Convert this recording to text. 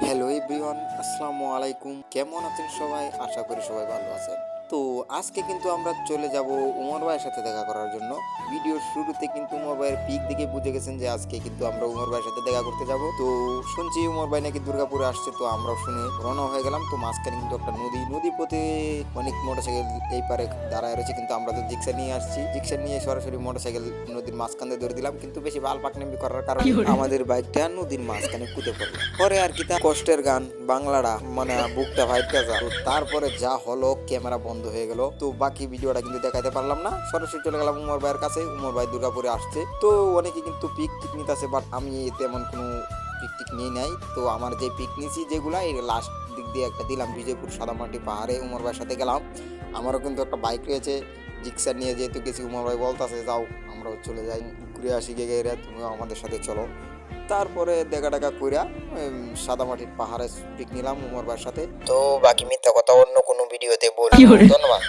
Hello everyone, আসসালামু আলাইকুম। কেমন আছেন সবাই? আশা করি সবাই ভালো আছেন। তো আজকে কিন্তু আমরা চলে যাব উমর ভাইয়ের সাথে দেখা করার জন্য। ভিডিওর শুরুতে কিন্তু উমর ভাইয়ের পিক দেখে বুঝে গেছেন যে আজকে কিন্তু আমরা উমর ভাইয়ের সাথে দেখা করতে যাব। তো শুনছি উমর ভাই নাকি দুর্গাপুরে আসছে, তো আমরাও শুনে রওনা হয়ে গেলাম। তো মাঝখানে কিন্তু একটা নদীর পথে অনেক মোটরসাইকেল এই পারে দাঁড়ায় রয়েছে, কিন্তু আমরা তো রিক্সা নিয়ে আসছি। রিক্সা নিয়ে সরাসরি মোটরসাইকেল নদীর মাঝখানে ধরে দিলাম, কিন্তু বেশি বাল পাকনামি করার কারণে আমাদের বাইকটা নদীর মাঝখানে কুদে পড়লো। পরে আর কি তা কষ্টের গান বাংলাটা মানে বুকটা ফাইটটা যা। তো তারপরে যা হলো, ক্যামেরা বন্ধ হয়ে গেল। তো বাকি ভিডিওটা কিন্তু দেখাতে পারলাম না। সরাসরি চলে গেলাম উমর ভাইয়ের কাছে। উমর ভাই দুর্গাপুরে আসছে। তো অনেকে কিন্তু পিক নিতেছে, বাট আমি তেমন কোনো পিক নিয়ে নাই। তো আমার যে পিক নিয়েছি যেগুলা, এই লাস্ট দিক দিয়ে একটা দিলাম বিজয়পুর সাদামাটি পাহাড়ে উমর ভাইয়ের সাথে গেলাম। আমারও কিন্তু একটা বাইক রয়েছে, রিক্সা নিয়ে যেহেতু গেছি, উমর ভাই বলতেছে যাও আমরাও চলে যাই, ঘুরে আসি গে গেরা, তুমিও আমাদের সাথে চলো। তারপরে দেখা টাকা কইরা সাদামাটির পাহাড়ে পিক নিলাম উমর ভাইয়ের সাথে। তো বাকি মিথ্যা কথা অন্য কোনো ভিডিওতে বলি। ধন্যবাদ।